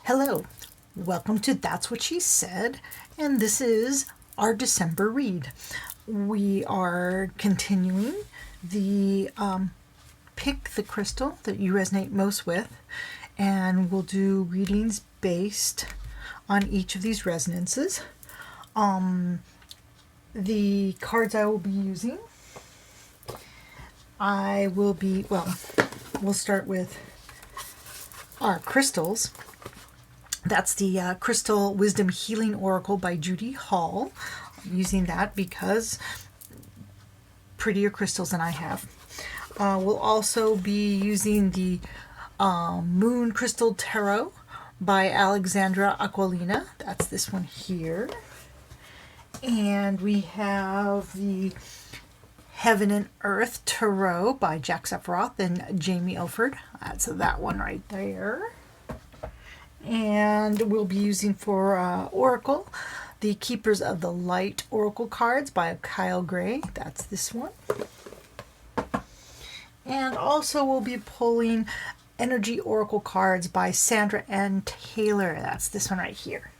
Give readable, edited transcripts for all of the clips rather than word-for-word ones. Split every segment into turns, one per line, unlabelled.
Hello, welcome to That's What She Said, and this is our December read. We are continuing the pick the crystal that you resonate most with, and we'll do readings based on each of these resonances. The cards I will be using, we'll start with our crystals. That's the Crystal Wisdom Healing Oracle by Judy Hall. I'm using that because prettier crystals than I have. We'll also be using the Moon Crystal Tarot by Alexandra Aquilina. That's this one here. And we have the Heaven and Earth Tarot by Jack Sephiroth and Jamie Ilford. That's that one right there. And we'll be using for Oracle, the Keepers of the Light Oracle cards by Kyle Gray. That's this one. And also we'll be pulling Energy Oracle cards by Sandra Ann Taylor. That's this one right here.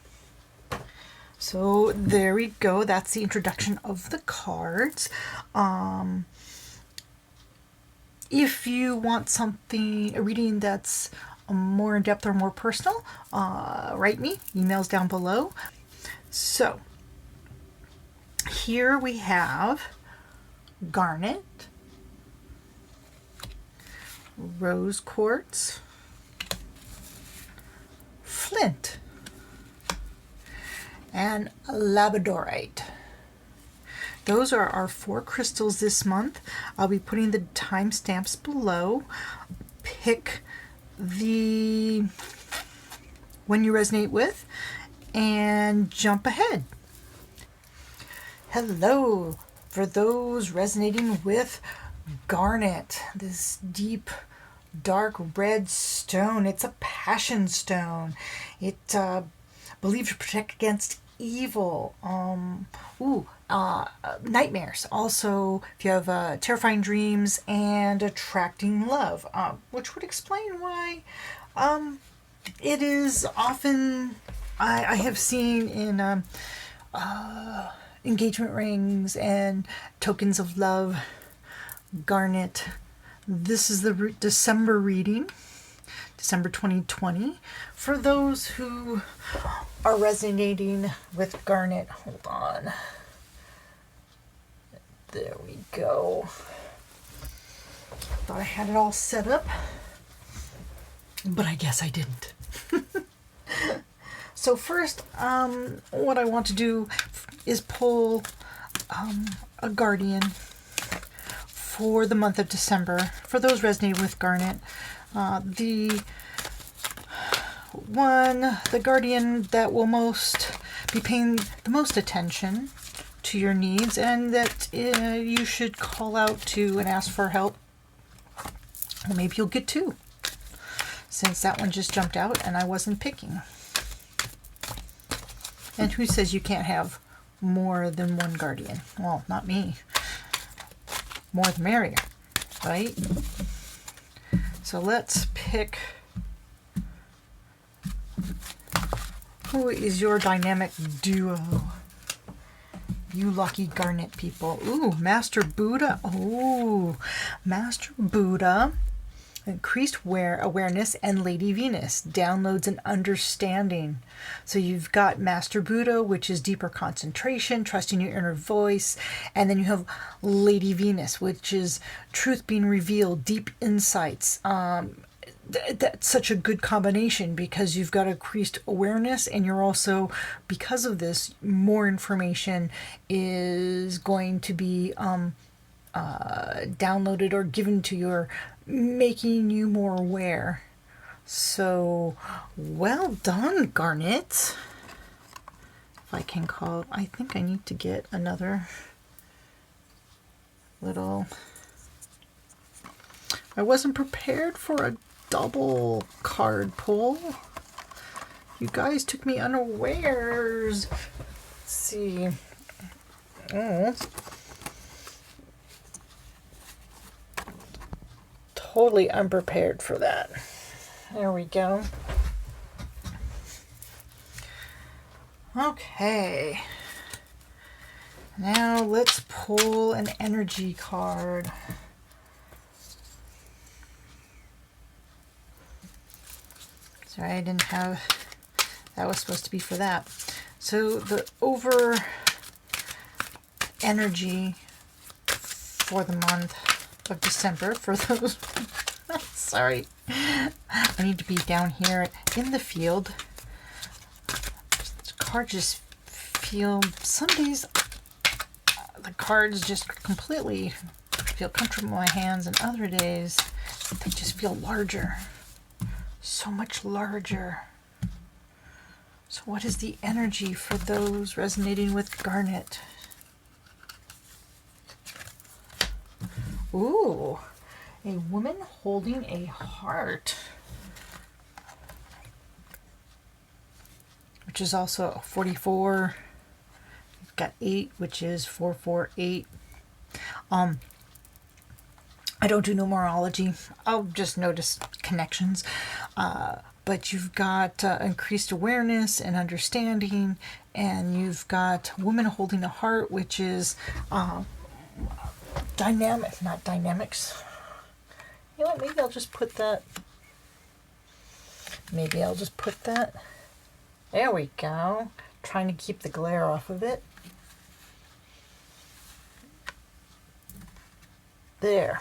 So there we go. That's the introduction of the cards. If you want a reading that's more in depth or more personal, write me. Emails down below. So here we have Garnet, Rose Quartz, Flint, and Labradorite. Those are our 4 crystals this month. I'll be putting the timestamps below. Pick the one you resonate with and jump ahead. Hello, for those resonating with Garnet, this deep dark red stone. It's a passion stone. It believed to protect against evil, nightmares. Also, if you have terrifying dreams and attracting love, which would explain why it is often, I have seen in engagement rings and tokens of love. Garnet. This is the December reading, December 2020. For those who are resonating with Garnet, hold on. There we go. Thought I had it all set up, but I guess I didn't. So first, what I want to do is pull a guardian for the month of December. For those resonating with Garnet, the guardian that will be paying the most attention to your needs, and that you should call out to and ask for help. Well, maybe you'll get 2, since that one just jumped out and I wasn't picking. And who says you can't have more than one guardian? Well, not me. More the merrier, right? So let's pick. Who is your dynamic duo? You lucky Garnet people. Ooh, Master Buddha. Ooh, Master Buddha. Increased awareness and Lady Venus. Downloads and understanding. So you've got Master Buddha, which is deeper concentration, trusting your inner voice. And then you have Lady Venus, which is truth being revealed, deep insights. That's such a good combination because you've got increased awareness, and you're also, because of this, more information is going to be downloaded or given to you, making you more aware. So well done, Garnet. If I can I think I need to get another little. I wasn't prepared for a double card pull. You guys took me unawares. Let's see. Oh. Totally unprepared for that. There we go. Okay. Now let's pull an energy card. Sorry, I didn't have, that was supposed to be for that. So the over energy for the month of December, for those, sorry, I need to be down here in the field. The card just feel, some days the cards just completely feel comfortable in my hands, and other days they just feel larger. So much larger. So what is the energy for those resonating with Garnet? Ooh, a woman holding a heart. Which is also 44. We've got 8, which is 448. I don't do numerology. I'll just notice connections. But you've got increased awareness and understanding, and you've got woman holding a heart, which is dynamic, not dynamics. You know what, maybe I'll just put that. Maybe I'll just put that. There we go. Trying to keep the glare off of it. There.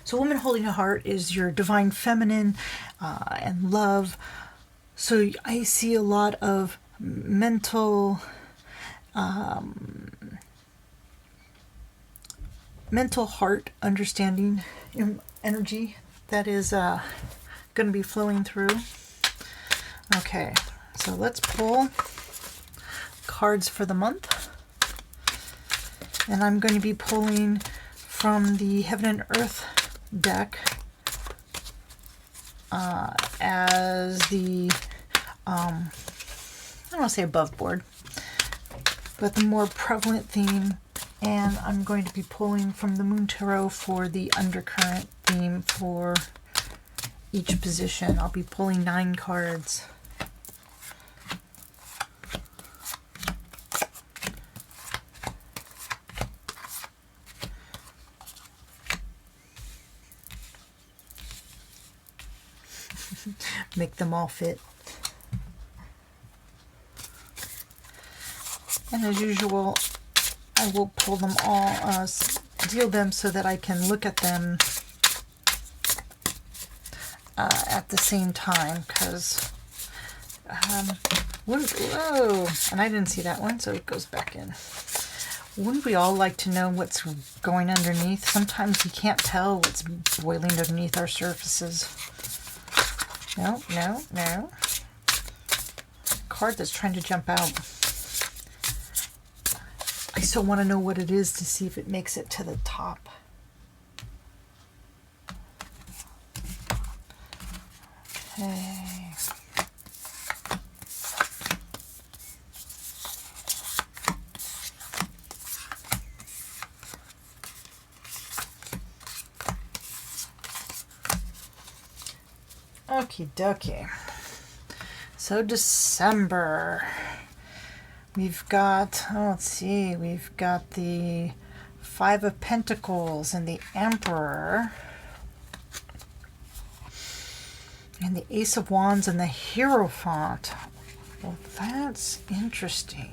So woman holding a heart is your divine feminine and love. So I see a lot of mental heart understanding energy that is going to be flowing through. Okay, so let's pull cards for the month. And I'm going to be pulling from the Heaven and Earth deck as the, I don't want to say above board, but the more prevalent theme. And I'm going to be pulling from the Moon Tarot for the undercurrent theme for each position. I'll be pulling 9 cards. Make them all fit. And as usual, I will pull them all, deal them so that I can look at them at the same time, because whoa, and I didn't see that one, so it goes back in. Wouldn't we all like to know what's going underneath? Sometimes we can't tell what's boiling underneath our surfaces. No, no, no. Card that's trying to jump out. I still want to know what it is to see if it makes it to the top. Okay. Okie dokie. So December. We've got, oh, let's see, we've got the 5 of Pentacles and the Emperor. And the Ace of Wands and the Hierophant. Well, that's interesting.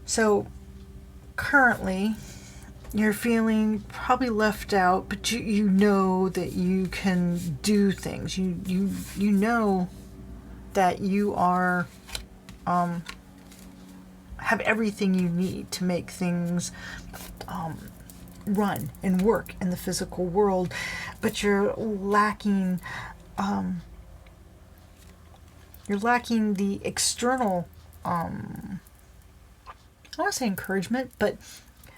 So currently you're feeling probably left out, but you know that you can do things. You know that you are have everything you need to make things run and work in the physical world, but you're lacking the external I don't want to say encouragement, but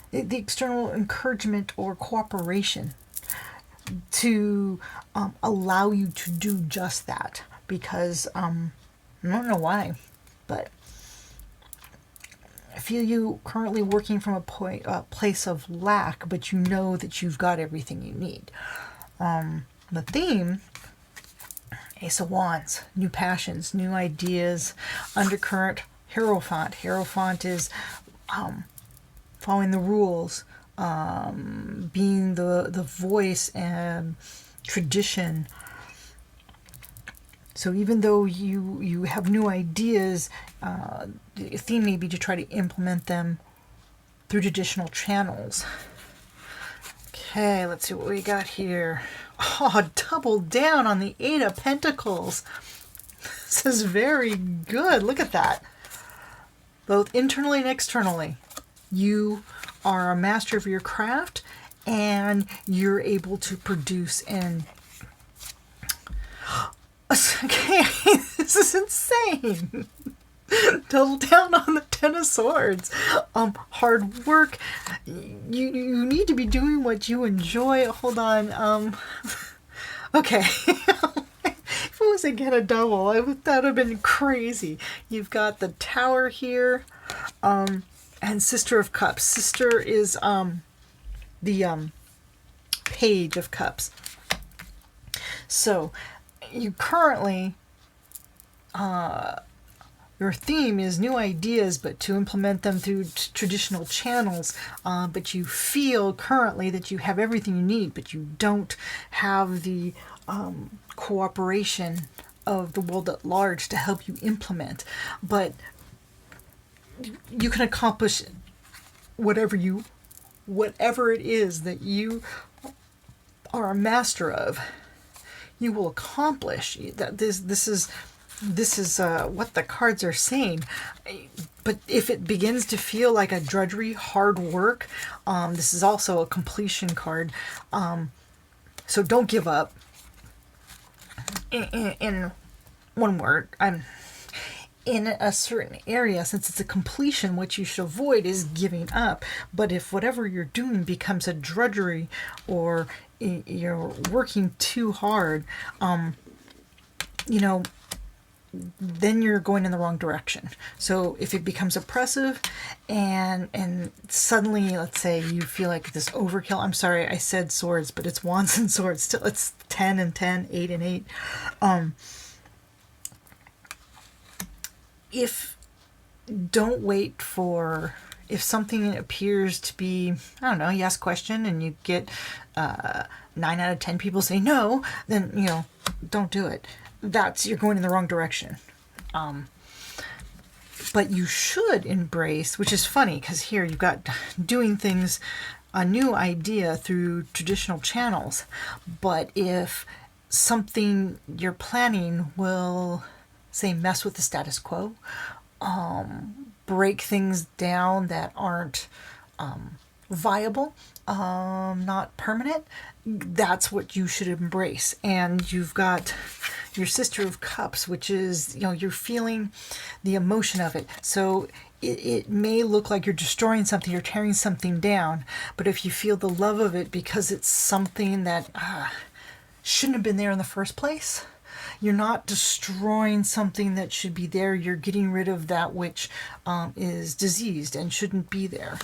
the external encouragement or cooperation to allow you to do just that, because I don't know why, but I feel you currently working from a place of lack, but you know that you've got everything you need. The theme, Ace of Wands, new passions, new ideas, undercurrent, Hierophant. Hierophant is following the rules, being the voice and tradition. So even though you have new ideas, the theme may be to try to implement them through traditional channels. Okay, let's see what we got here. Oh, double down on the Eight of Pentacles. This is very good. Look at that. Both internally and externally. You are a master of your craft, and you're able to produce and... Okay, this is insane. Double down on the Ten of Swords. Hard work. You need to be doing what you enjoy. Hold on. Okay. If it was again a double, that would have been crazy. You've got the Tower here, and Sister of Cups. Sister is the Page of Cups. So you currently, your theme is new ideas, but to implement them through traditional channels. But you feel currently that you have everything you need, but you don't have the cooperation of the world at large to help you implement. But you can accomplish whatever it is that you are a master of. You will accomplish that. This is what the cards are saying. But if it begins to feel like a drudgery, hard work, this is also a completion card. So don't give up. In one word, in a certain area, since it's a completion, what you should avoid is giving up. But if whatever you're doing becomes a drudgery, or you're working too hard, then you're going in the wrong direction. So if it becomes oppressive and suddenly, let's say you feel like this overkill, I'm sorry, I said swords, but it's wands and swords. Still, it's 10 and 10, 8 and 8. Don't wait for, if something appears to be, I don't know, you ask a question and you get 9 out of 10 people say no, then, don't do it. You're going in the wrong direction. But you should embrace, which is funny because here you've got doing things, a new idea through traditional channels. But if something you're planning will, say, mess with the status quo, break things down that aren't viable, not permanent, that's what you should embrace. And you've got your Sister of Cups, which is, you're feeling the emotion of it. So it may look like you're destroying something, you're tearing something down, but if you feel the love of it because it's something that shouldn't have been there in the first place, you're not destroying something that should be there. You're getting rid of that which is diseased and shouldn't be there.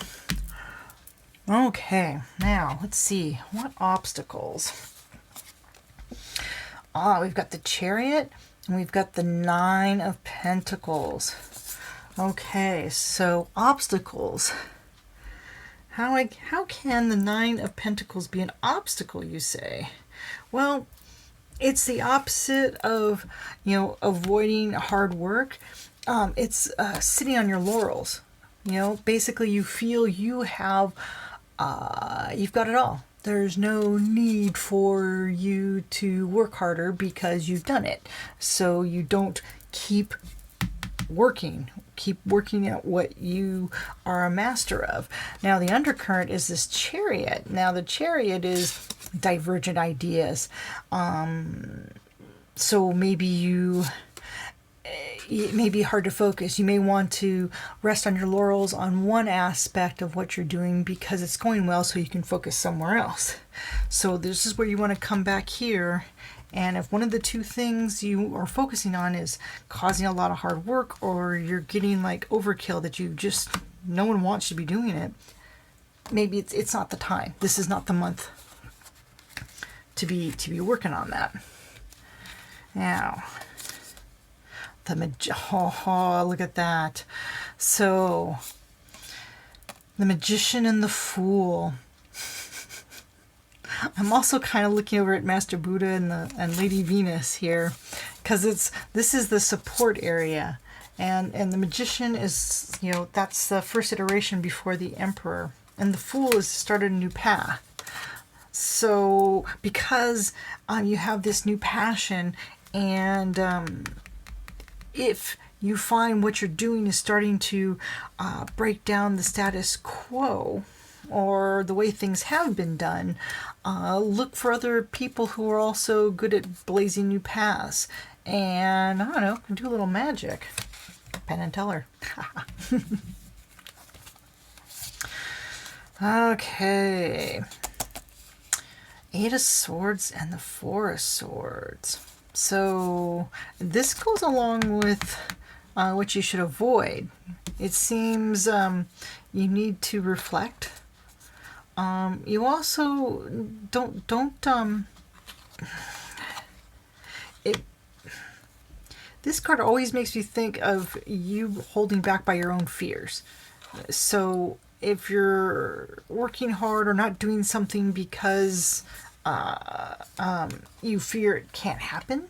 Okay, now let's see. What obstacles? We've got the Chariot and we've got the 9 of Pentacles. Okay, so obstacles. How can the 9 of Pentacles be an obstacle, you say? Well, it's the opposite of, avoiding hard work. It's sitting on your laurels. Basically you feel you have, you've got it all. There's no need for you to work harder because you've done it. So you don't keep working at what you are a master of. Now the undercurrent is this Chariot. Now the Chariot is divergent ideas. So maybe it may be hard to focus. You may want to rest on your laurels on one aspect of what you're doing because it's going well, so you can focus somewhere else. So this is where you want to come back here, and if one of the two things you are focusing on is causing a lot of hard work, or you're getting like overkill that no one wants you to be doing it, maybe it's not the time. This is not the month to be working on that. Now, look at that. So, the Magician and the Fool. I'm also kind of looking over at Master Buddha and Lady Venus here, because this is the support area, and the Magician is, that's the first iteration before the Emperor, and the Fool is started a new path. So because you have this new passion, and if you find what you're doing is starting to break down the status quo or the way things have been done, look for other people who are also good at blazing new paths. And, I don't know, do a little magic. Penn and Teller. Okay. 8 of Swords and the 4 of Swords. So this goes along with what you should avoid. It seems you need to reflect. You also don't this card always makes me think of you holding back by your own fears. So if you're working hard or not doing something because you fear it can't happen,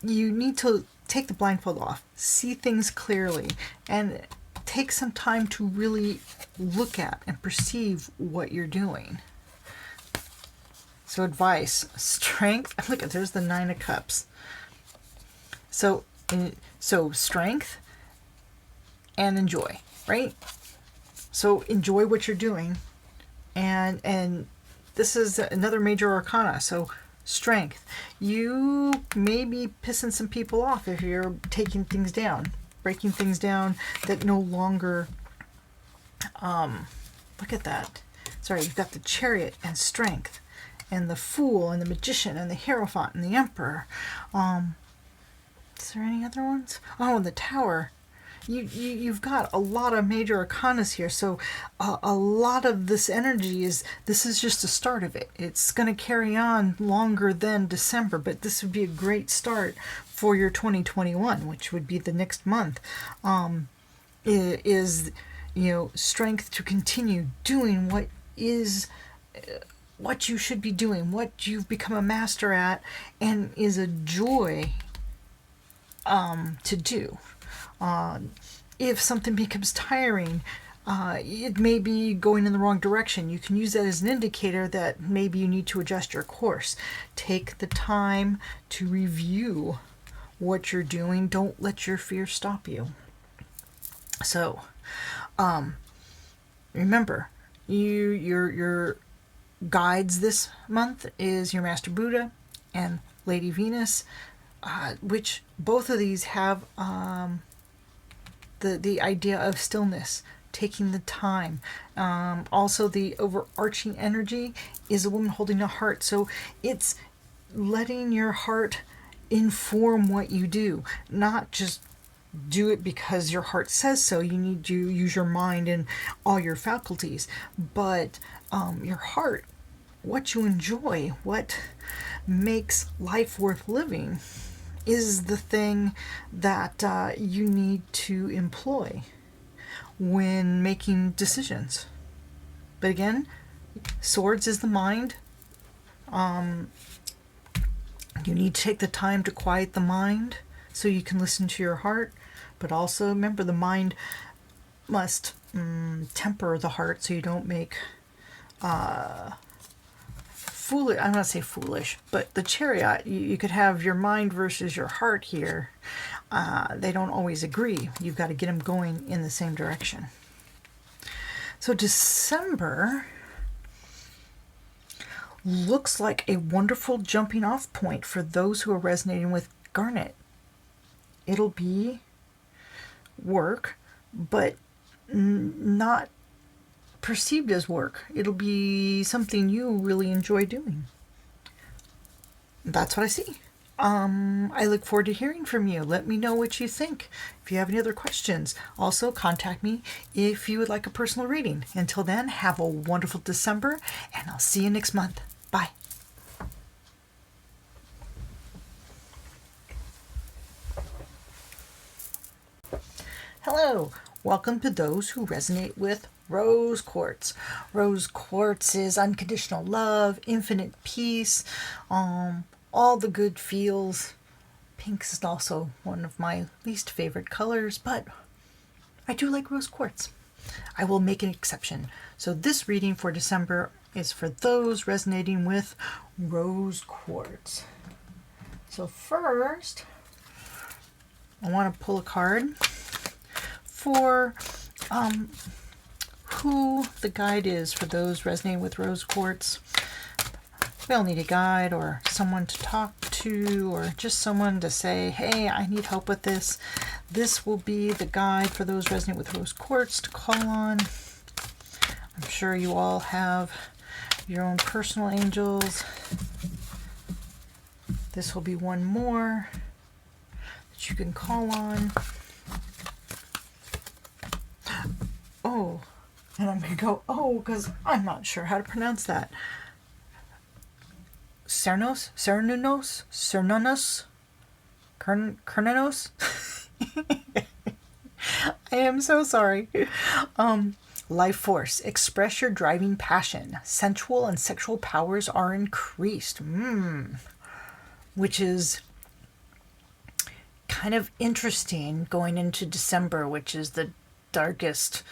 you need to take the blindfold off, see things clearly, and take some time to really look at and perceive what you're doing. So advice, strength. Look, there's the 9 of Cups. So strength and enjoy, right? So enjoy what you're doing, and this is another major arcana. So strength. You may be pissing some people off if you're taking things down, breaking things down that no longer. Look at that. Sorry, you've got the Chariot and strength, and the Fool and the Magician and the Hierophant and the Emperor. Is there any other ones? Oh, and the Tower. You've got a lot of major arcanas here, so a lot of this energy this is just the start of it. It's going to carry on longer than December, but this would be a great start for your 2021, which would be the next month. Is strength to continue doing what you should be doing, what you've become a master at, and is a joy to do. If something becomes tiring, it may be going in the wrong direction. You can use that as an indicator that maybe you need to adjust your course. Take the time to review what you're doing. Don't let your fear stop you. So, remember, your guides this month is your Master Buddha and Lady Venus, which both of these have the idea of stillness, taking the time. Also, the overarching energy is a woman holding a heart. So it's letting your heart inform what you do, not just do it because your heart says so. You need to use your mind and all your faculties, but your heart, what you enjoy, what makes life worth living, is the thing that you need to employ when making decisions. But again, Swords is the mind. You need to take the time to quiet the mind so you can listen to your heart. But also remember, the mind must temper the heart so you don't make foolish. I'm not say foolish, but the Chariot, you could have your mind versus your heart here. They don't always agree. You've got to get them going in the same direction. So December looks like a wonderful jumping off point for those who are resonating with Garnet. It'll be work, but not perceived as work. It'll be something you really enjoy doing. That's what I see. I look forward to hearing from you. Let me know what you think. If you have any other questions, also contact me if you would like a personal reading. Until then, have a wonderful December, and I'll see you next month. Bye. Hello, welcome to those who resonate with Rose Quartz. Rose Quartz is unconditional love, infinite peace, all the good feels. Pink is also one of my least favorite colors, but I do like rose quartz. I will make an exception. So this reading for December is for those resonating with rose quartz. So first, I want to pull a card for who the guide is for those resonating with rose quartz. We all need a guide or someone to talk to or just someone to say, hey, I need help with this. This will be the guide for those resonating with rose quartz to call on. I'm sure you all have your own personal angels. This will be one more that you can call on. Oh, and I'm going to go, oh, because I'm not sure how to pronounce that. Cernos? Cernunos? Cernonos? Kernanos? I am so sorry. Life force. Express your driving passion. Sensual and sexual powers are increased. Which is kind of interesting going into December, which is the darkest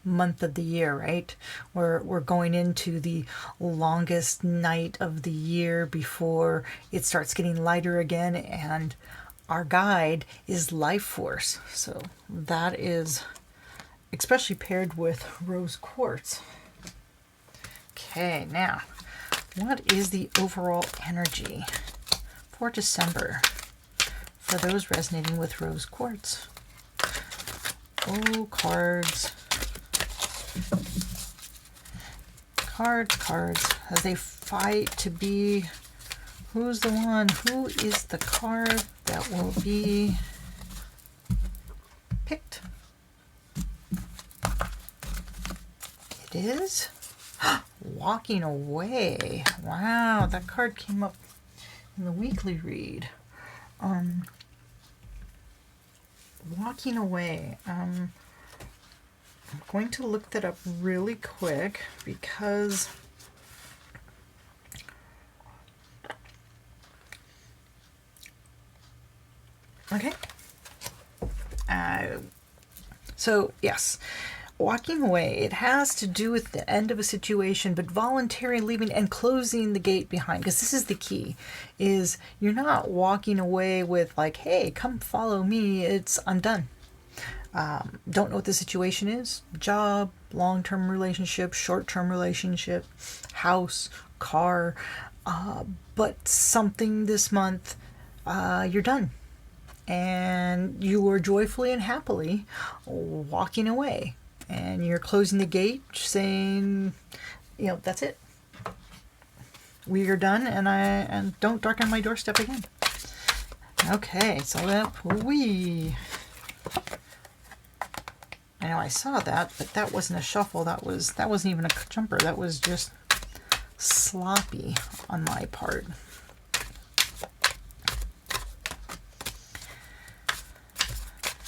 month of the year, right? We're going into the longest night of the year before it starts getting lighter again, and our guide is life force. So that is especially paired with rose quartz. Okay, now what is the overall energy for December for those resonating with rose quartz? Oh, cards. Cards. As they fight to be... Who's the one? Who is the card that will be picked? It is Walking Away. Wow, that card came up in the weekly read. Walking Away. I'm going to look that up really quick because okay. So yes, walking away. It has to do with the end of a situation, but voluntary leaving and closing the gate behind. Because this is the key: is you're not walking away with like, "Hey, come follow me." It's I'm done. Don't know what the situation is. Job, long-term relationship, short-term relationship, house, car, but something this month. You're done. And you are joyfully and happily walking away, and you're closing the gate saying, that's it. We are done, and don't darken my doorstep again. Okay, so that I know I saw that, but that wasn't a shuffle. That wasn't even a jumper. That was just sloppy on my part.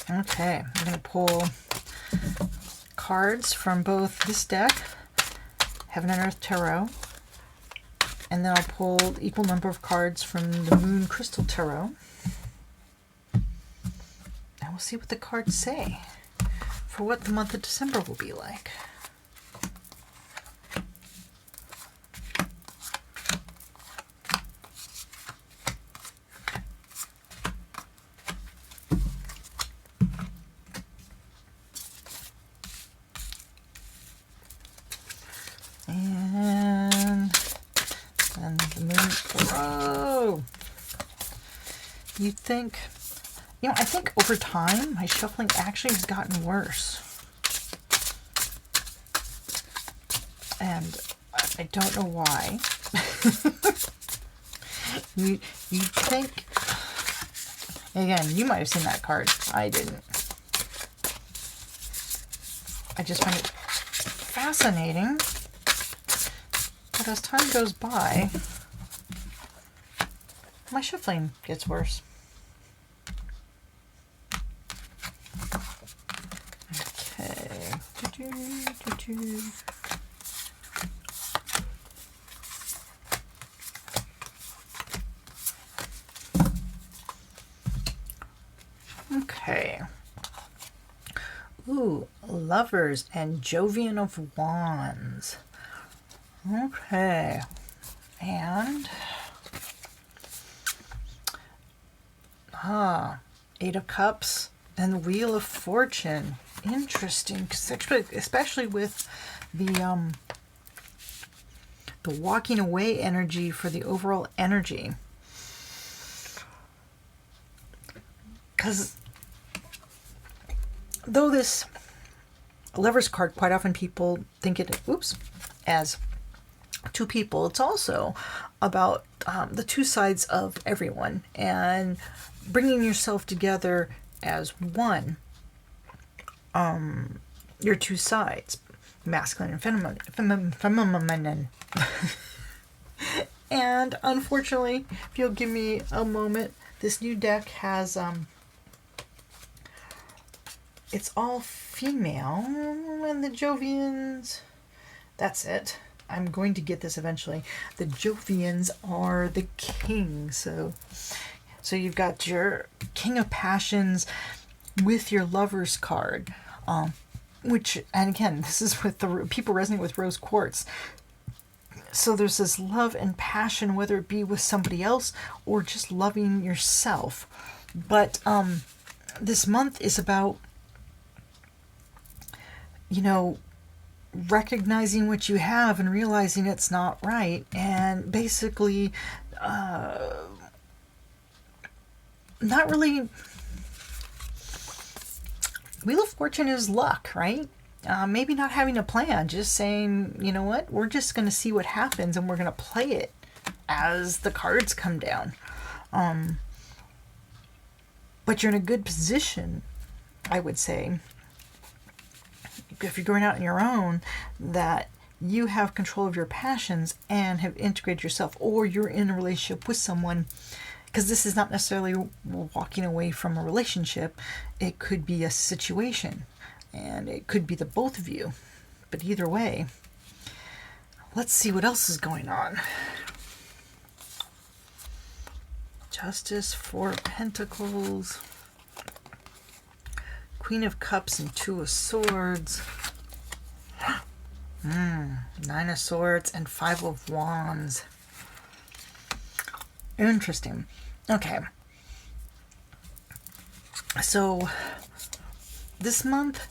Okay, I'm going to pull cards from both this deck, Heaven and Earth Tarot, and then I'll pull equal number of cards from the Moon Crystal Tarot. And we'll see what the cards say for what the month of December will be like. You think, I think over time my shuffling actually has gotten worse. And I don't know why. you think, again, you might have seen that card. I didn't. I just find it fascinating that But as time goes by, my shuffling gets worse. Okay. Okay. Ooh, Lovers and Jovian of Wands. Okay. And Eight of Cups and Wheel of Fortune. Interesting, especially with the walking away energy for the overall energy. Because though this Lover's card, quite often people think it, as two people, it's also about the two sides of everyone and bringing yourself together as one. Your two sides, masculine and feminine. And unfortunately, if you'll give me a moment, this new deck has it's all female, and the Jovians, that's it. I'm going to get this eventually. The Jovians are the king. So you've got your King of Passions with your Lover's card, which, and again, this is with the people resonating with Rose Quartz. So there's this love and passion, whether it be with somebody else or just loving yourself. But this month is about, recognizing what you have and realizing it's not right, and basically not really. Wheel of Fortune is luck, right? Maybe not having a plan, just saying, you know what, we're just going to see what happens and we're going to play it as the cards come down. But you're in a good position, I would say, if you're going out on your own, that you have control of your passions and have integrated yourself, or you're in a relationship with someone, because this is not necessarily walking away from a relationship. It could be a situation, and it could be the both of you. But either way, let's see what else is going on. Justice, Four of Pentacles, Queen of Cups and Two of Swords, Nine of Swords and Five of Wands. Interesting. Okay. So this month,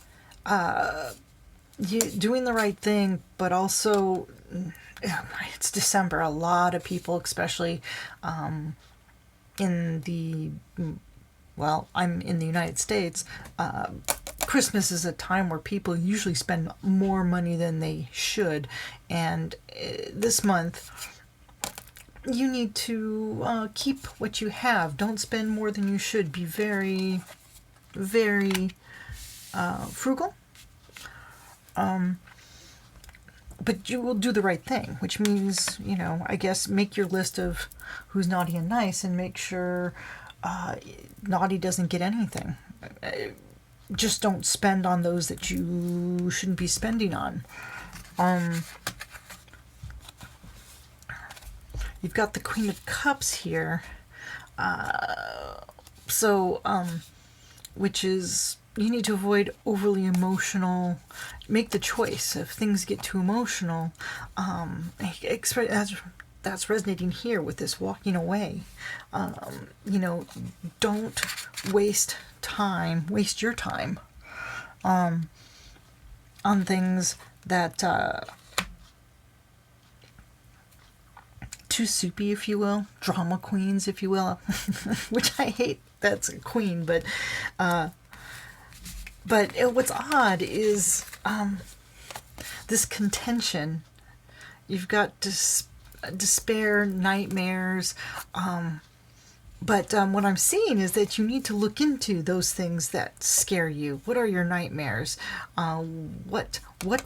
you doing the right thing, but also it's December. A lot of people, especially in the, well, I'm in the United States, Christmas is a time where people usually spend more money than they should. And this month, you need to keep what you have. Don't spend more than you should. Be very, very frugal. But you will do the right thing, which means, I guess make your list of who's naughty and nice and make sure naughty doesn't get anything. Just don't spend on those that you shouldn't be spending on. You've got the Queen of Cups here. Which is, you need to avoid overly emotional. Make the choice. If things get too emotional, that's resonating here with this walking away. Don't waste your time on things that too soupy, if you will, drama queens, if you will, which I hate. That's a queen, but what's odd is this contention. You've got despair, nightmares, But what I'm seeing is that you need to look into those things that scare you. What are your nightmares? What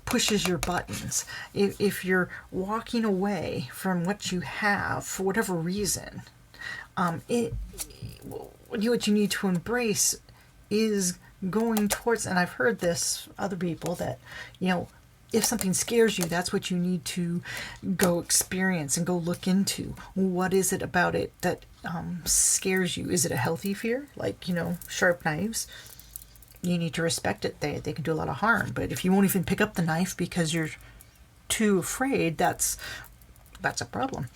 pushes your buttons? If you're walking away from what you have for whatever reason, what you need to embrace is going towards, and I've heard this other people that, if something scares you, that's what you need to go experience and go look into. What is it about it that scares you? Is it a healthy fear, like sharp knives? You need to respect it. They can do a lot of harm. But if you won't even pick up the knife because you're too afraid, that's a problem.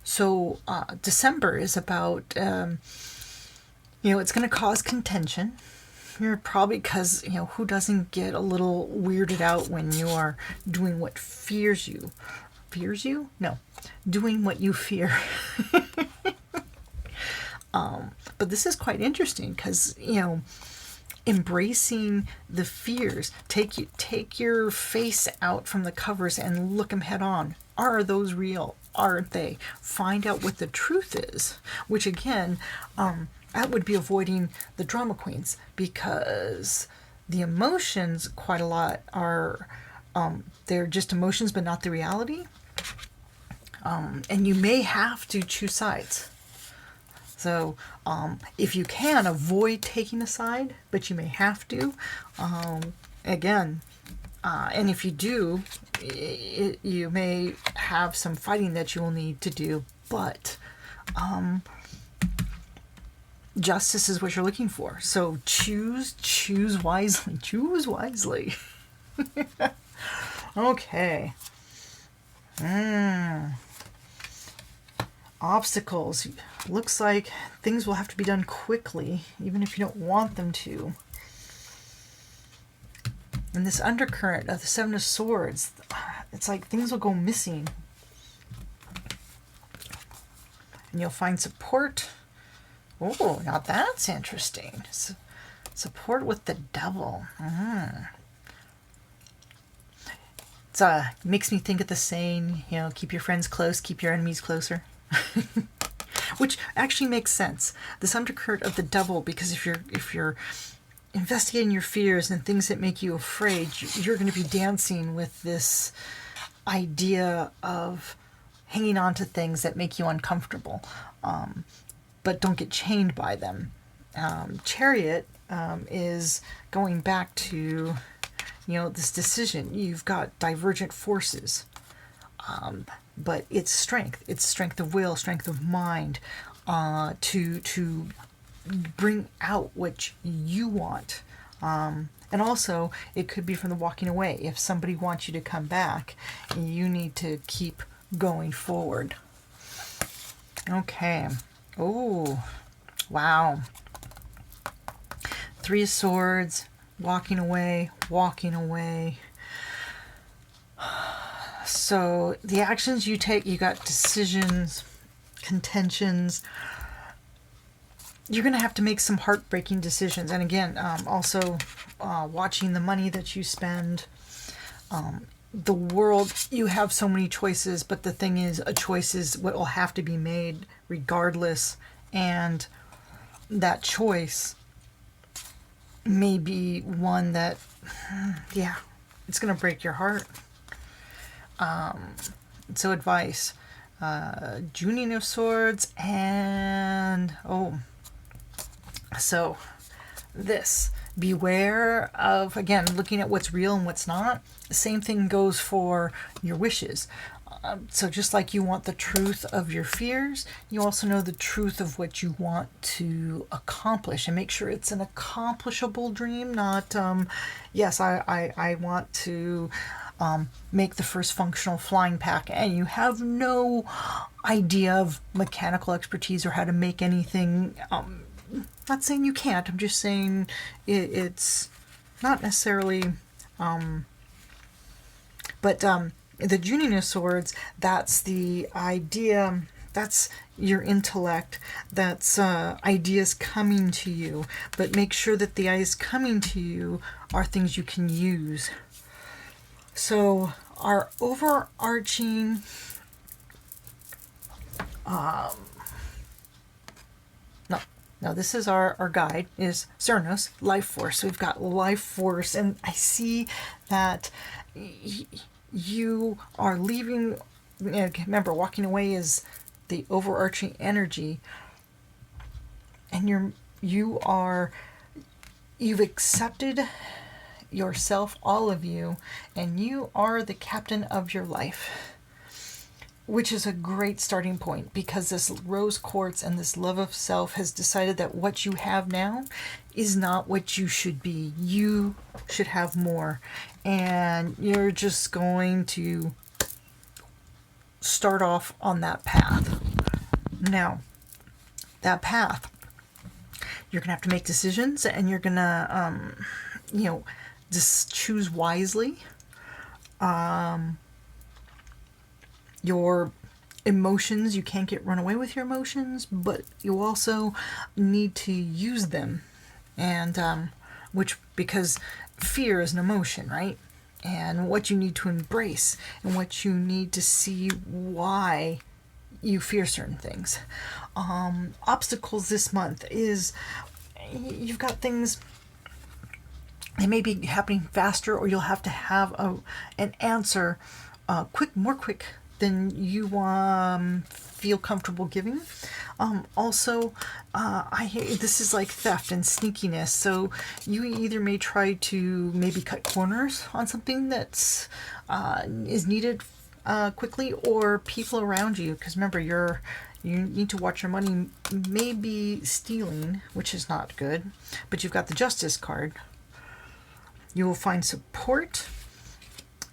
So December is about it's going to cause contention. You're probably, because, who doesn't get a little weirded out when you are doing what fears you? Fears you? No. Doing what you fear. But this is quite interesting because, embracing the fears, take your face out from the covers and look them head on. Are those real? Aren't they? Find out what the truth is, which again, that would be avoiding the drama queens, because the emotions quite a lot are, they're just emotions but not the reality. And you may have to choose sides. So if you can, avoid taking a side, but you may have to. Again, and if you do, you may have some fighting that you will need to do, but justice is what you're looking for. So choose wisely. Choose wisely. Okay. Obstacles. Looks like things will have to be done quickly, even if you don't want them to. And this undercurrent of the Seven of Swords, it's like things will go missing. And you'll find support. Oh, now that's interesting. Support with the Devil. It makes me think of the saying, keep your friends close, keep your enemies closer. Which actually makes sense. This undercurrent of the Devil, because if you're investigating your fears and things that make you afraid, you're going to be dancing with this idea of hanging on to things that make you uncomfortable, but don't get chained by them. Chariot is going back to, this decision. You've got divergent forces, but it's strength of will, strength of mind, to bring out what you want. And also, it could be from the walking away. If somebody wants you to come back, you need to keep going forward. Okay. Oh, wow. Three of Swords, walking away. So the actions you take, you got decisions, contentions. You're going to have to make some heartbreaking decisions. And again, also watching the money that you spend. The world, you have so many choices, but the thing is, a choice is what will have to be made regardless. And that choice may be one that, it's going to break your heart. So advice, Juning of Swords, and so this, beware of, again, looking at what's real and what's not. The same thing goes for your wishes. So just like you want the truth of your fears, you also know the truth of what you want to accomplish, and make sure it's an accomplishable dream, not, yes, I want to make the first functional flying pack, and you have no idea of mechanical expertise or how to make anything. Not saying you can't, I'm just saying it's not necessarily, but the Juning of Swords, that's the idea, that's your intellect, that's ideas coming to you, but make sure that the ideas coming to you are things you can use. So our overarching Now this is our guide, is Cernos, life force. So we've got life force, and I see that you are leaving. Remember, walking away is the overarching energy, and you've accepted yourself, all of you, and you are the captain of your life, which is a great starting point, because this rose quartz and this love of self has decided that what you have now is not what you should be. You should have more, and you're just going to start off on that path. Now, that path, you're gonna have to make decisions, and you're gonna just choose wisely. Your emotions, you can't run away with your emotions, but you also need to use them, and because fear is an emotion, right? And what you need to embrace, and what you need to see why you fear certain things. Obstacles this month is, you've got things, they may be happening faster, or you'll have to have an answer more quick than you feel comfortable giving. Also, this is like theft and sneakiness. So you either may try to maybe cut corners on something that's is needed quickly, or people around you. Because remember, you need to watch your money. Maybe stealing, which is not good. But you've got the Justice card. You will find support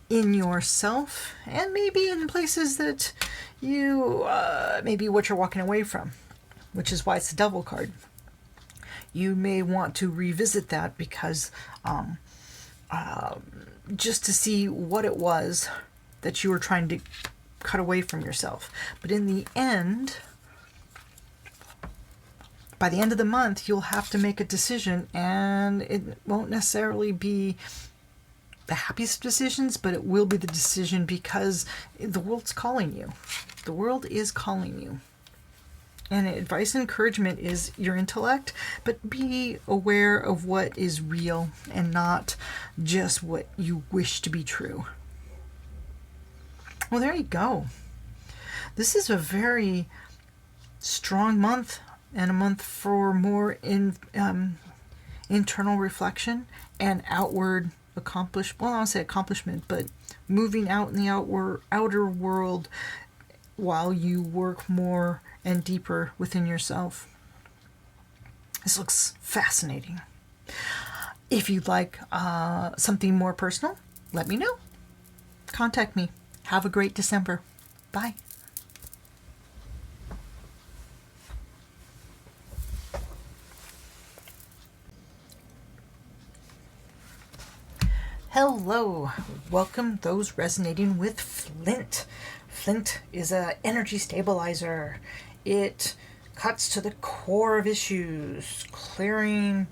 in yourself, and maybe in places that you maybe what you're walking away from, which is why it's the Devil card. You may want to revisit that, because just to see what it was that you were trying to cut away from yourself. But in the end, by the end of the month, you'll have to make a decision, and it won't necessarily be the happiest decisions, but it will be the decision, because the world's calling you. The world is calling you. And advice and encouragement is your intellect, but be aware of what is real and not just what you wish to be true. Well, there you go. This is a very strong month, and a month for more internal reflection and outward I don't say accomplishment, but moving out in the outer world while you work more and deeper within yourself. This looks fascinating. If you'd like something more personal, let me know. Contact me. Have a great December. Bye. Hello, welcome those resonating with Flint. Flint is an energy stabilizer. It cuts to the core of issues, clearing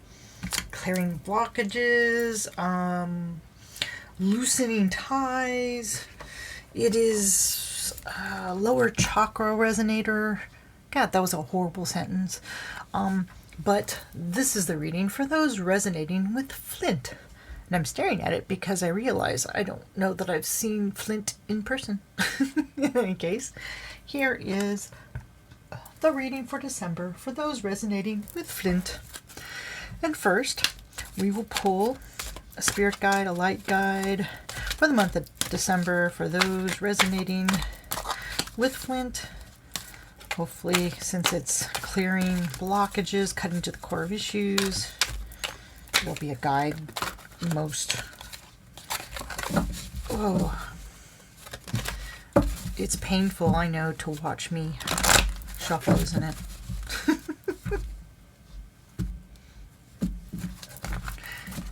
blockages, loosening ties. It is a lower chakra resonator. God, that was a horrible sentence. But this is the reading for those resonating with Flint. And I'm staring at it because I realize I don't know that I've seen Flint in person. In any case, here is the reading for December for those resonating with Flint. And first, we will pull a spirit guide, a light guide for the month of December for those resonating with Flint. Hopefully, since it's clearing blockages, cutting to the core of issues, it'll be a guide. It's painful, I know, to watch me shuffle, isn't it?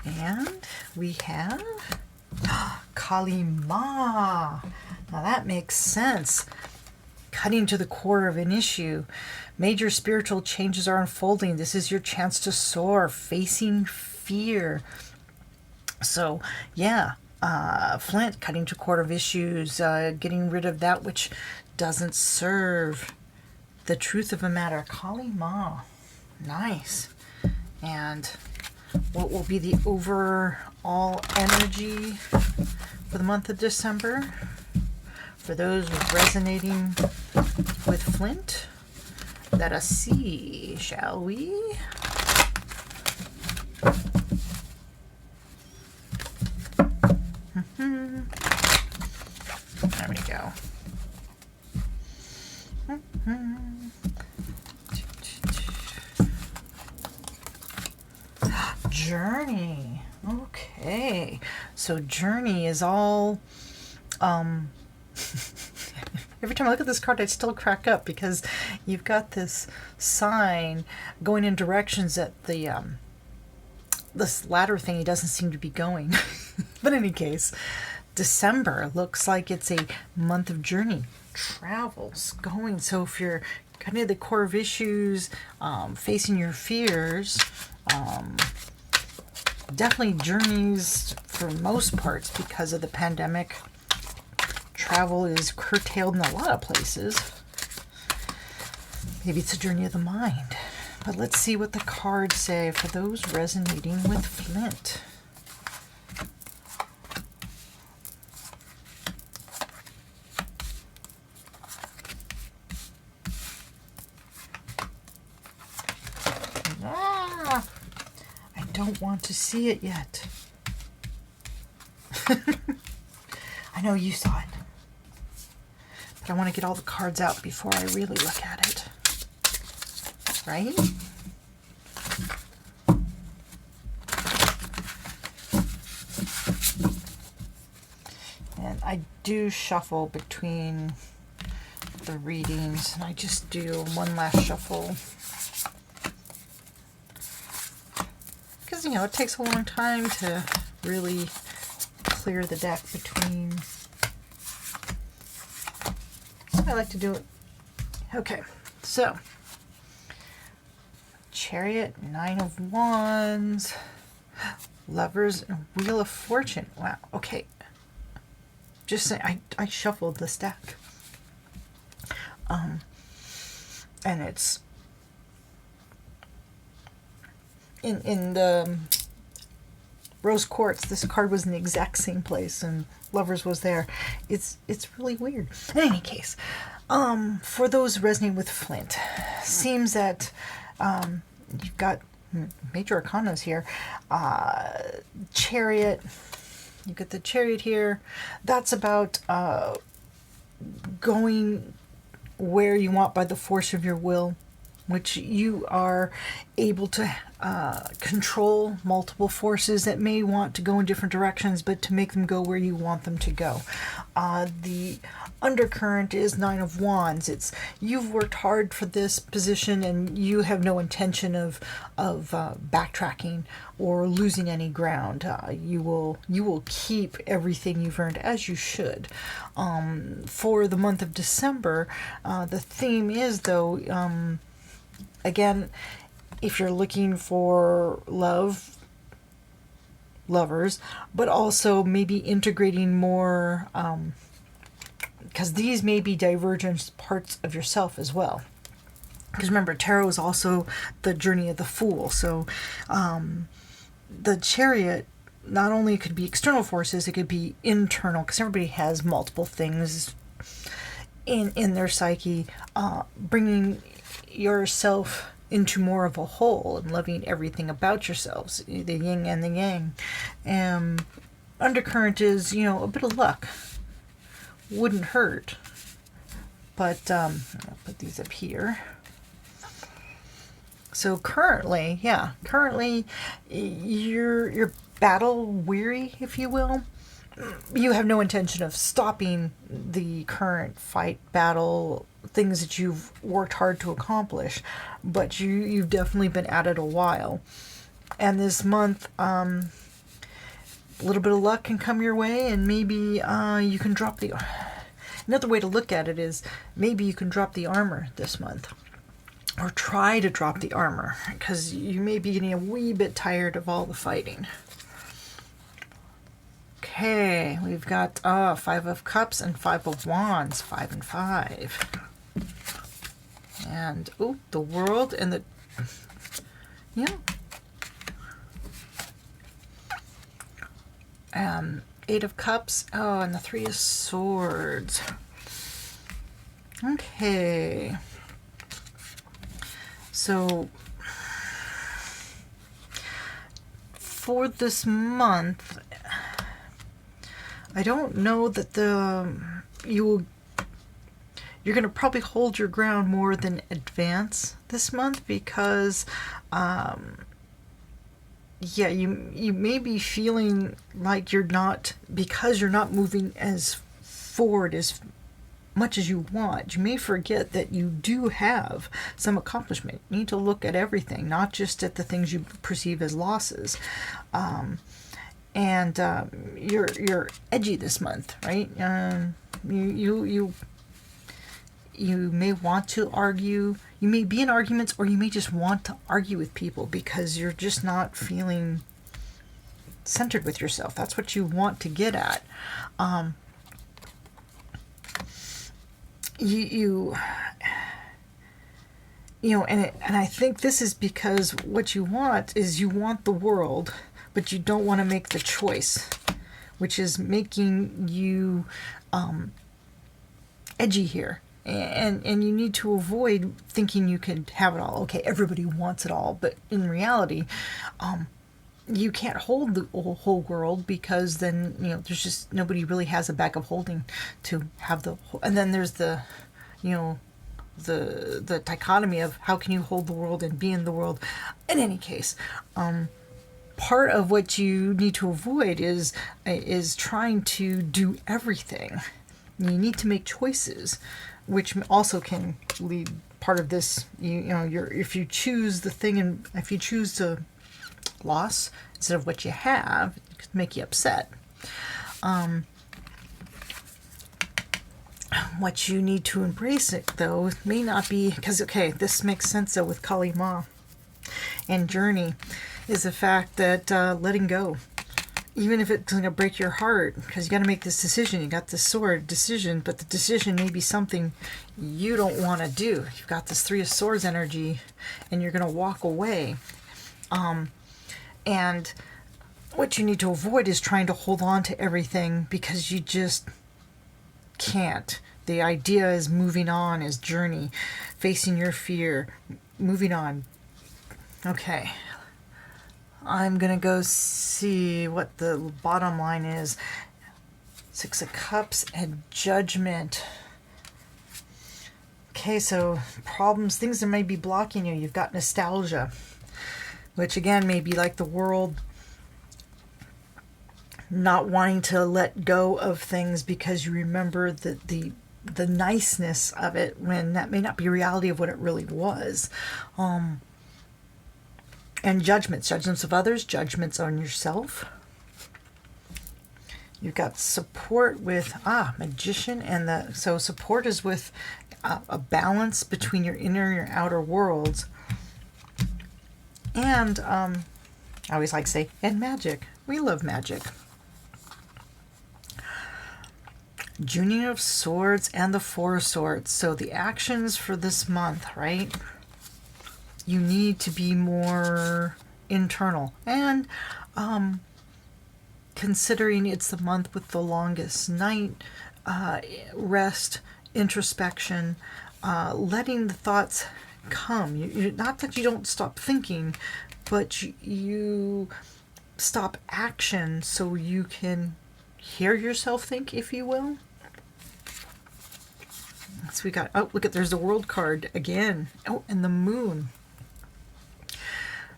And we have Kali Ma. Now that makes sense. Cutting to the core of an issue. Major spiritual changes are unfolding. This is your chance to soar, facing fear. So, yeah, Flint, cutting to core of issues, getting rid of that which doesn't serve the truth of a matter. Kali Ma. Nice. And what will be the overall energy for the month of December? For those resonating with Flint, let us see, shall we? There we go. Journey. Okay. So Journey is all every time I look at this card I still crack up because you've got this sign going in directions that the this ladder thingy doesn't seem to be going. But in any case, December looks like it's a month of journey, travels, going. So if you're kind of the core of issues, facing your fears, definitely journeys for most parts because of the pandemic. Travel is curtailed in a lot of places. Maybe it's a journey of the mind. But let's see what the cards say for those resonating with Flint. I don't want to see it yet. I know you saw it. But I want to get all the cards out before I really look at it. Right? And I do shuffle between the readings, and I just do one last shuffle. Because, you know, it takes a long time to really clear the deck between. I like to do it. Okay, so Chariot, Nine of Wands, Lovers, and Wheel of Fortune. Wow, okay. Just saying, I shuffled this deck. And it's in the Rose Quartz, this card was in the exact same place and Lovers was there. It's really weird. In any case, for those resonating with Flint, seems that you've got major arcanas here. Chariot, you get the Chariot here. That's about going where you want by the force of your will, which you are able to control multiple forces that may want to go in different directions, but to make them go where you want them to go. The undercurrent is Nine of Wands. It's you've worked hard for this position and you have no intention of backtracking or losing any ground. You will keep everything you've earned, as you should. For the month of December, the theme is, though, again, if you're looking for lovers, but also maybe integrating more, because these may be divergent parts of yourself as well. Because remember, tarot is also the journey of the Fool. So the Chariot not only could be external forces, it could be internal, because everybody has multiple things in their psyche, bringing yourself into more of a whole and loving everything about yourselves, the yin and the yang. Undercurrent is, a bit of luck. Wouldn't hurt. But I'll put these up here. So currently, you're battle weary, if you will. You have no intention of stopping the current fight, battle, things that you've worked hard to accomplish, but you've definitely been at it a while. And this month, a little bit of luck can come your way, and maybe you can drop the... Another way to look at it is maybe you can drop the armor this month. Or try to drop the armor, because you may be getting a wee bit tired of all the fighting. Okay, we've got Five of Cups and Five of Wands, 5 and 5. And, the World and the Yeah. Eight of Cups. Oh, and the Three of Swords. Okay. So, for this month, I don't know that you're going to probably hold your ground more than advance this month because, yeah, you may be feeling like because you're not moving as forward as much as you want. You may forget that you do have some accomplishment. You need to look at everything, not just at the things you perceive as losses. And you're edgy this month, right? You may want to argue. You may be in arguments, or you may just want to argue with people because you're just not feeling centered with yourself. That's what you want to get at. You know, and I think this is because what you want is you want the world, but you don't want to make the choice, which is making you edgy here. And you need to avoid thinking you could have it all. Okay, everybody wants it all, but in reality, you can't hold the whole world because then, you know, there's just nobody really has a bag of holding to have the whole. And then there's the, you know, the dichotomy of how can you hold the world and be in the world. In any case, part of what you need to avoid is trying to do everything. You need to make choices, which also can lead part of this. You know, if you choose the thing, and if you choose to loss instead of what you have, it could make you upset. What you need to embrace it, though, may not be, because, okay, this makes sense, though, with Kali Ma and Journey, is the fact that letting go, even if it's going to break your heart, because you got to make this decision. You got this sword decision, but the decision may be something you don't want to do. You've got this Three of Swords energy, and you're going to walk away. And what you need to avoid is trying to hold on to everything because you just can't. The idea is moving on, is Journey, facing your fear, moving on. Okay. I'm going to go see what the bottom line is. Six of Cups and Judgment. Okay, so problems, things that may be blocking you. You've got nostalgia, which again may be like the world not wanting to let go of things because you remember the niceness of it when that may not be reality of what it really was. And judgments of others, judgments on yourself. You've got support with Magician, and so support is with a balance between your inner and your outer worlds. And I always like to say, and magic. We love magic. Junior of Swords and the Four of Swords. So the actions for this month, right? You need to be more internal. And considering it's the month with the longest night, rest, introspection, letting the thoughts come. Not that you don't stop thinking, but you stop action so you can hear yourself think, if you will. So we got, look at, there's the World card again. Oh, and the Moon.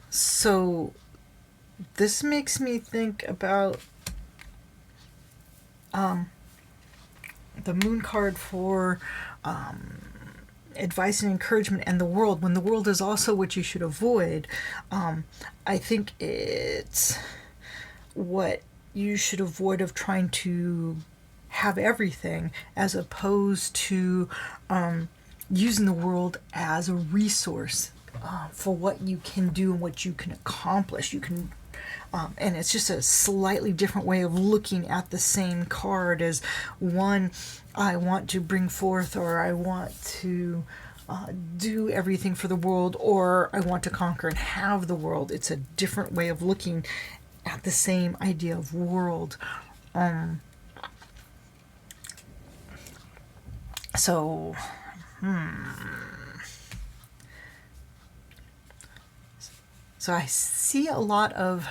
So this makes me think about the Moon card for advice and encouragement, and the world, when the world is also what you should avoid. I think it's what you should avoid of trying to have everything, as opposed to using the world as a resource for what you can do and what you can accomplish. You can, and it's just a slightly different way of looking at the same card as one, I want to bring forth, or I want to do everything for the world, or I want to conquer and have the world. It's a different way of looking at the same idea of world. So I see a lot of,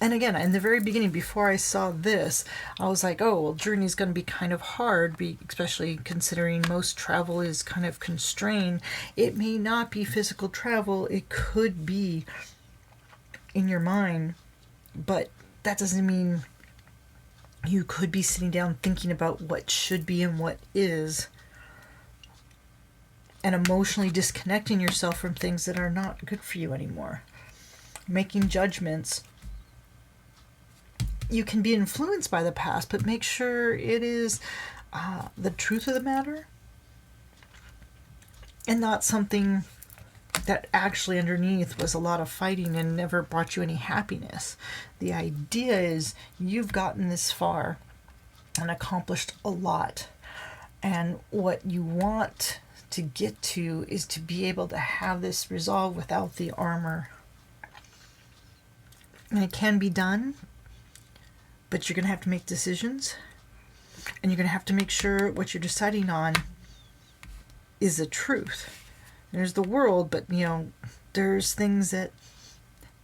and again, in the very beginning, before I saw this, I was like, oh, well, journey's going to be kind of hard, especially considering most travel is kind of constrained. It may not be physical travel. It could be in your mind, but that doesn't mean you could be sitting down thinking about what should be and what is, and emotionally disconnecting yourself from things that are not good for you anymore. Making judgments. You can be influenced by the past, but make sure it is the truth of the matter and not something that actually underneath was a lot of fighting and never brought you any happiness. The idea is you've gotten this far and accomplished a lot, and what you want to get to is to be able to have this resolve without the armor. And it can be done, but you're going to have to make decisions, and you're going to have to make sure what you're deciding on is the truth. There's the world, but there's things that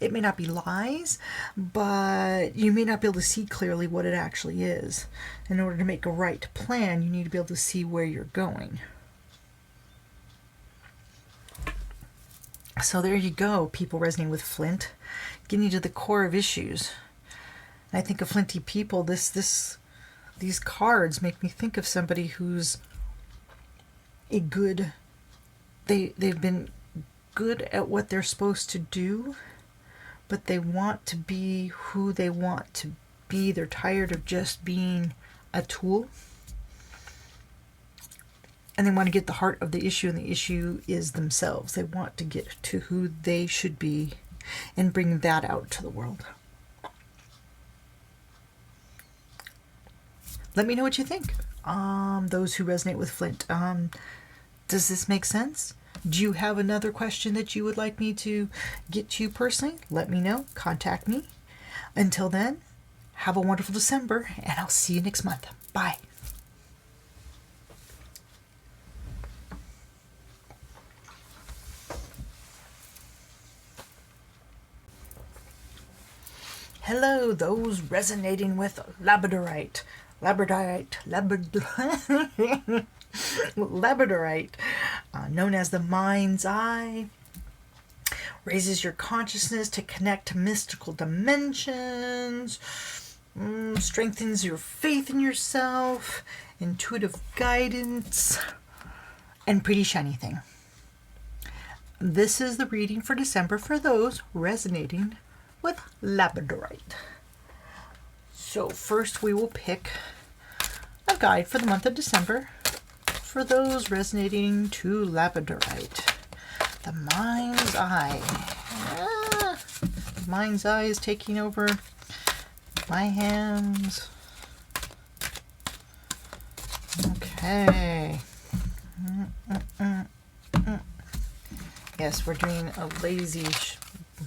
it may not be lies, but you may not be able to see clearly what it actually is. In order to make a right plan, you need to be able to see where you're going. So there you go, people resonating with Flint, getting you to the core of issues. And I think of Flinty people, these cards make me think of somebody who's a good, they've been good at what they're supposed to do, but they want to be who they want to be. They're tired of just being a tool. And they want to get the heart of the issue, and the issue is themselves. They want to get to who they should be and bring that out to the world. Let me know what you think. Those who resonate with Flint. Does this make sense? Do you have another question that you would like me to get to personally? Let me know. Contact me. Until then, have a wonderful December, and I'll see you next month. Bye. Hello, those resonating with Labradorite. Labradorite, known as the mind's eye, raises your consciousness to connect to mystical dimensions, strengthens your faith in yourself, intuitive guidance, and pretty shiny thing. This is the reading for December for those resonating with Labradorite. So first we will pick a guide for the month of December for those resonating to Labradorite. The mind's eye. The mind's eye is taking over my hands. Okay. Yes, we're doing a lazy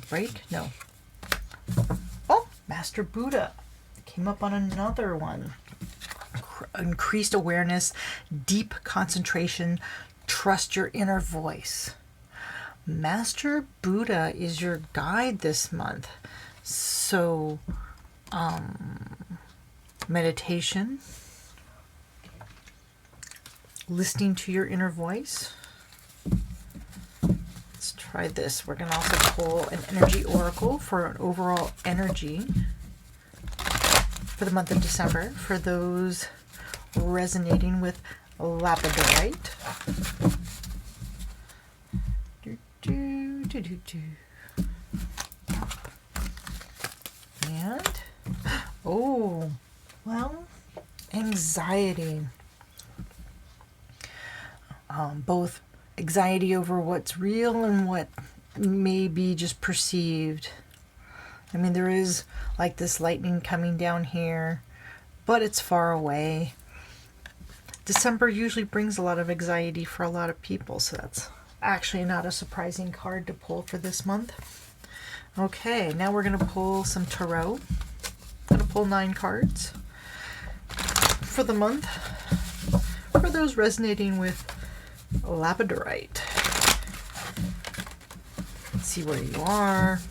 break. No. Oh, Master Buddha came up on another one. Increased awareness, deep concentration, trust your inner voice. Master Buddha is your guide this month. So, meditation, listening to your inner voice. Let's try this. We're going to also pull an energy oracle for an overall energy for the month of December for those resonating with Labradorite. And, oh, well, anxiety. Both anxiety over what's real and what may be just perceived. I mean, there is like this lightning coming down here, but it's far away. December usually brings a lot of anxiety for a lot of people, so that's actually not a surprising card to pull for this month. Okay, now we're going to pull some tarot. I'm going to pull 9 cards for the month for those resonating with Labradorite. Let's see where you are,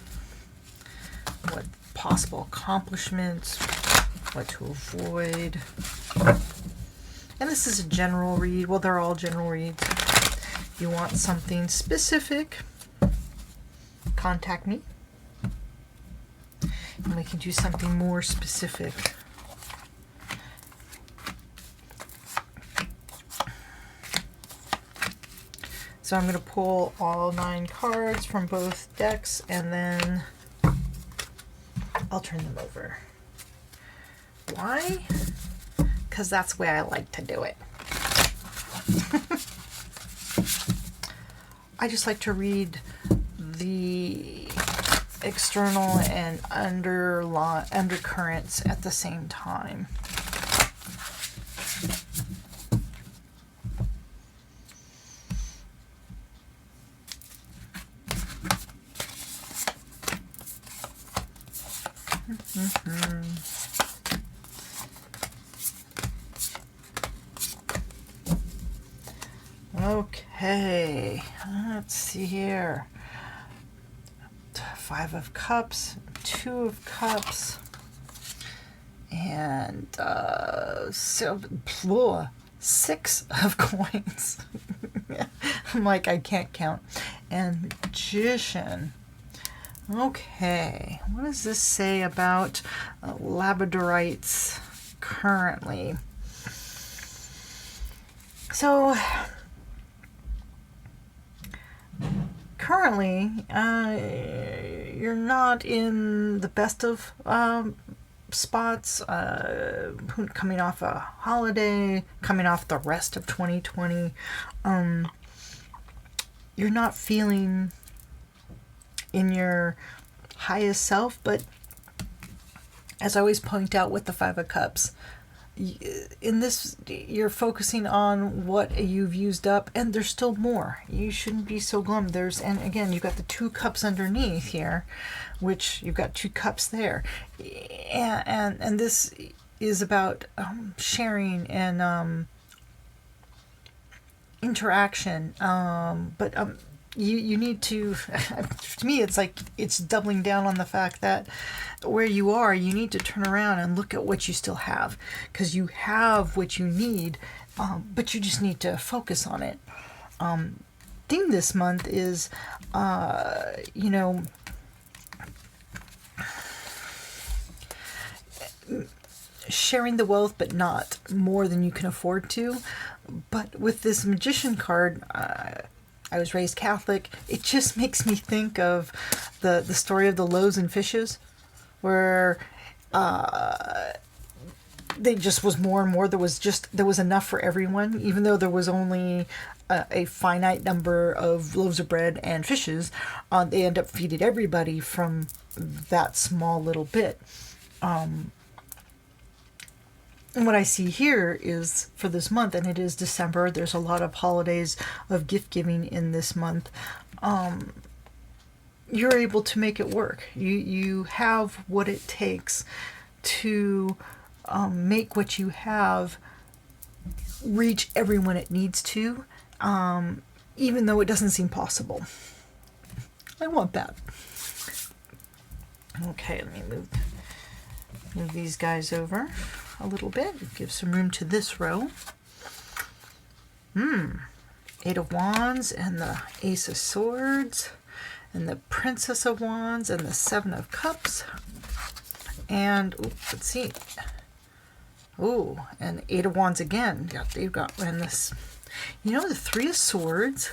what possible accomplishments, what to avoid. And this is a general read. Well, they're all general reads. If you want something specific, contact me. And we can do something more specific. So I'm going to pull all 9 cards from both decks, and then I'll turn them over. Why? Because that's the way I like to do it. I just like to read the external and undercurrents at the same time. Okay, let's see here. 5 of Cups, 2 of Cups, and 6 of Coins. I'm like, I can't count. And Magician. Okay, what does this say about Labradorites currently? So, currently, you're not in the best of spots, coming off a holiday, coming off the rest of 2020. You're not feeling in your highest self, but as I always point out with the 5 of Cups, in this, you're focusing on what you've used up, and there's still more. You shouldn't be so glum. And again, you've got the 2 cups underneath here, which you've got 2 cups there, and this is about sharing and interaction, but you need to, to me, it's like it's doubling down on the fact that where you are, you need to turn around and look at what you still have, because you have what you need, but you just need to focus on it. Theme this month is, sharing the wealth, but not more than you can afford to. But with this Magician card, I was raised Catholic. It just makes me think of the story of the loaves and fishes, where they just was more and more. There was enough for everyone, even though there was only a finite number of loaves of bread and fishes. They end up feeding everybody from that small little bit. And what I see here is for this month, and it is December, there's a lot of holidays of gift giving in this month. You're able to make it work. You have what it takes to make what you have reach everyone it needs to, even though it doesn't seem possible. I want that. Okay, let me move these guys over a little bit, give some room to this row. 8 of Wands and the Ace of Swords and the Princess of Wands and the 7 of Cups and let's see, and 8 of Wands again. They've got in this, the 3 of Swords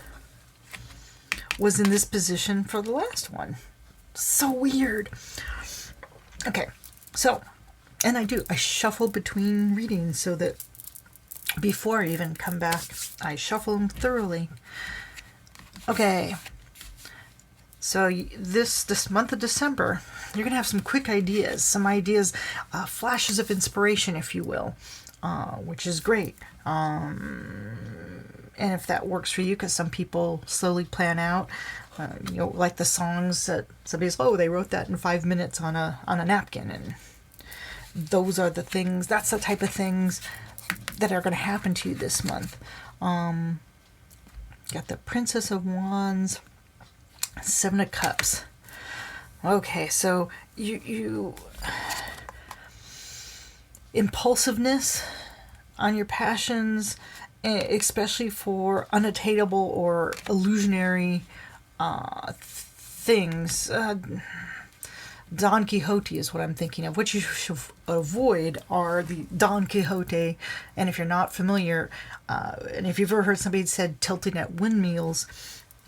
was in this position for the last one. So weird. Okay, so, and I shuffle between readings so that before I even come back, I shuffle them thoroughly. Okay, so this month of December, you're going to have some quick ideas, some ideas, flashes of inspiration, if you will. which is great. And if that works for you, because some people slowly plan out, like the songs that somebody's, they wrote that in 5 minutes on a napkin, and those are the things. That's the type of things that are going to happen to you this month. Got the Princess of Wands, Seven of Cups. Okay, so you impulsiveness on your passions, especially for unattainable or illusionary things. Don Quixote is what I'm thinking of. What you should avoid are the Don Quixote. And if you're not familiar, and if you've ever heard somebody said tilting at windmills,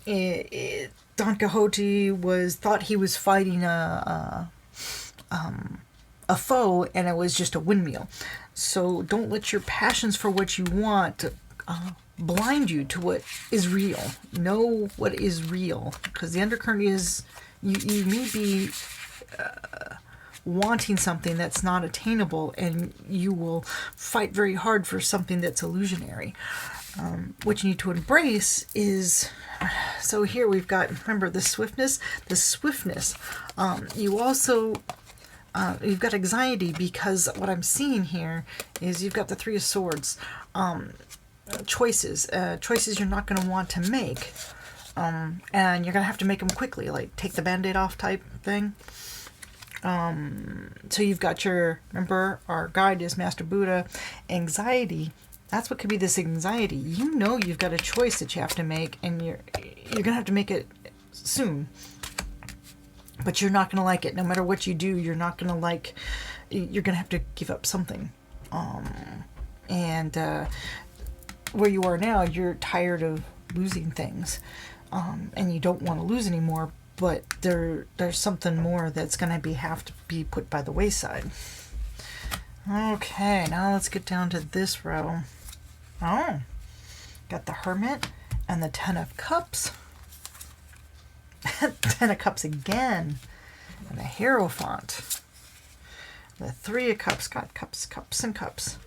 Don Quixote thought he was fighting a foe, and it was just a windmill. So don't let your passions for what you want blind you to what is real. Know what is real, because the undercurrent is you may be wanting something that's not attainable, and you will fight very hard for something that's illusionary. What you need to embrace is, so here we've got, remember, the swiftness. You also, you've got anxiety, because what I'm seeing here is you've got the Three of Swords. Choices you're not going to want to make. And you're going to have to make them quickly, like take the Band-Aid off type thing. So you've got remember, our guide is Master Buddha. Anxiety, that's what could be this anxiety. You know you've got a choice that you have to make, and you're going to have to make it soon. But you're not going to like it. No matter what you do, you're not going to like, you're going to have to give up something. Where you are now, you're tired of losing things. And you don't want to lose anymore, but there's something more that's going to have to be put by the wayside. Okay, now let's get down to this row. Oh, got the Hermit and the Ten of Cups. Ten of Cups again. And the Hierophant. The Three of Cups, got cups, and cups.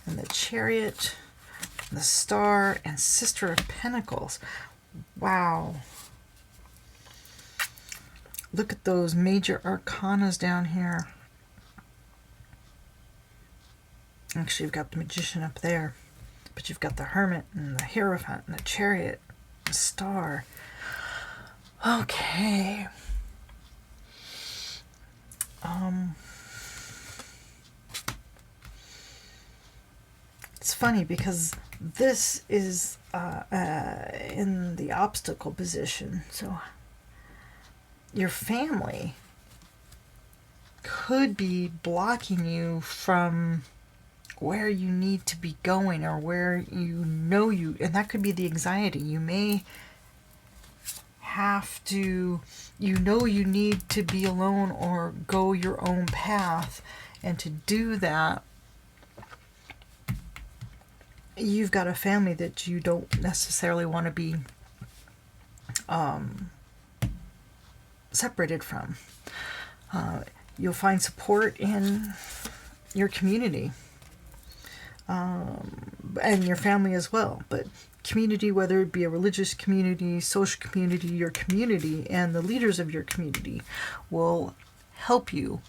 And the Chariot, the Star, and Sister of Pentacles. Wow. Look at those major arcanas down here. Actually, you've got the Magician up there. But you've got the Hermit and the Hierophant and the Chariot, the Star. Okay. It's funny because this is in the obstacle position. So your family could be blocking you from where you need to be going, or where and that could be the anxiety. You may have to, you need to be alone or go your own path, and to do that, you've got a family that you don't necessarily want to be separated from. You'll find support in your community, and your family as well. But community, whether it be a religious community, social community, your community, and the leaders of your community will help you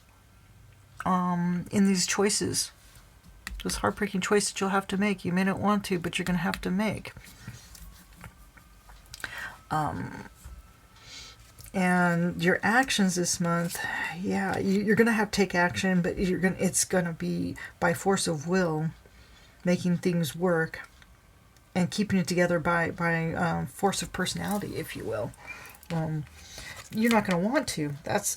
in these choices. Those heartbreaking choices you'll have to make. You may not want to, but you're going to have to make. And your actions this month, you're going to have to take action, but it's going to be by force of will, making things work, and keeping it together by force of personality, if you will. You're not going to want to. That's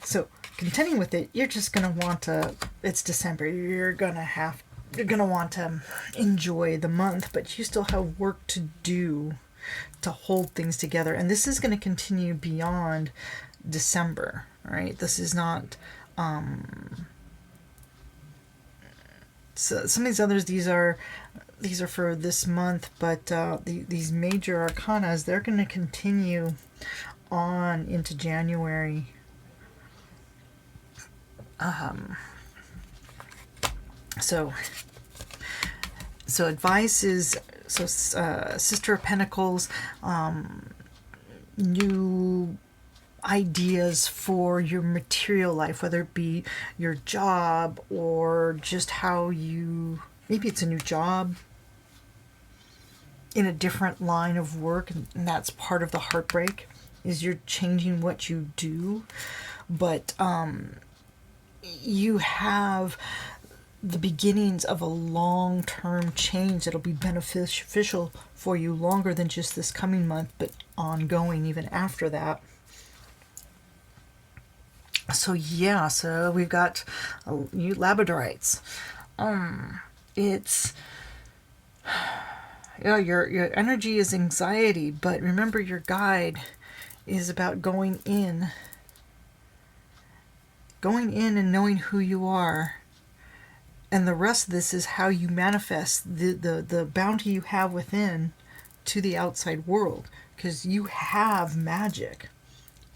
so. Contending with it, you're just going to want to, it's December, you're going to want to enjoy the month, but you still have work to do to hold things together. And this is going to continue beyond December, right? This is not, so some of these others, these are for this month, but these major arcanas, they're going to continue on into January. So So advice is, Sister of Pentacles, new ideas for your material life, whether it be your job or just how you, maybe it's a new job in a different line of work, and that's part of the heartbreak, is you're changing what you do. But you have the beginnings of a long-term change that'll be beneficial for you longer than just this coming month, but ongoing even after that. So yeah, so we've got you Labradorites. It's, yeah, your energy is anxiety, but remember your guide is about going in and knowing who you are. And the rest of this is how you manifest the bounty you have within to the outside world. Because you have magic.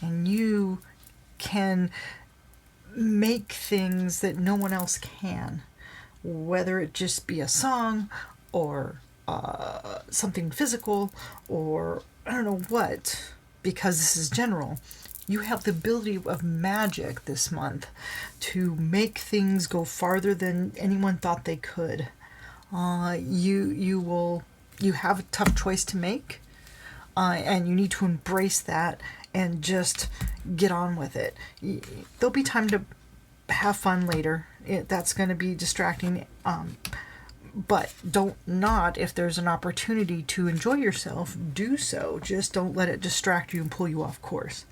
And you can make things that no one else can. Whether it just be a song or something physical or I don't know what. Because this is general. You have the ability of magic this month to make things go farther than anyone thought they could. You have a tough choice to make, and you need to embrace that and just get on with it. There'll be time to have fun later. That's going to be distracting, but don't not, if there's an opportunity to enjoy yourself, do so. Just don't let it distract you and pull you off course.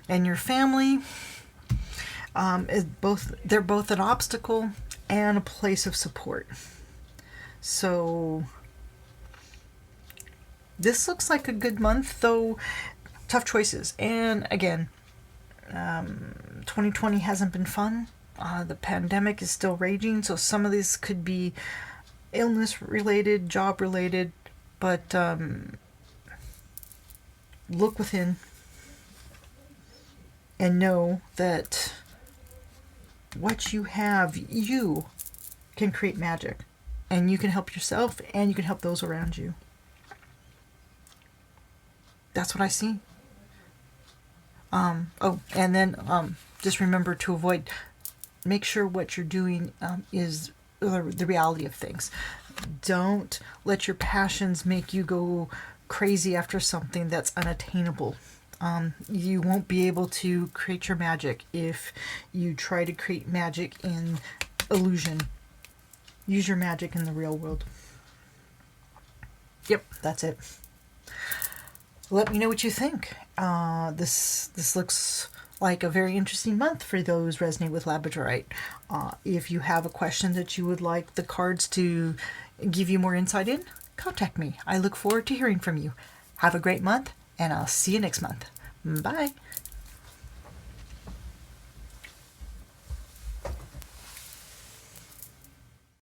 And your family they're both an obstacle and a place of support. So this looks like a good month, though tough choices. And again, 2020 hasn't been fun. The pandemic is still raging, so some of this could be illness related, job related, but look within. And know that what you have, you can create magic. And you can help yourself and you can help those around you. That's what I see. And then just remember to make sure what you're doing is the reality of things. Don't let your passions make you go crazy after something that's unattainable. You won't be able to create your magic if you try to create magic in illusion. Use your magic in the real world. Yep, that's it. Let me know what you think. This looks like a very interesting month for those resonating with Labradorite. If you have a question that you would like the cards to give you more insight in, contact me. I look forward to hearing from you. Have a great month, and I'll see you next month. Bye.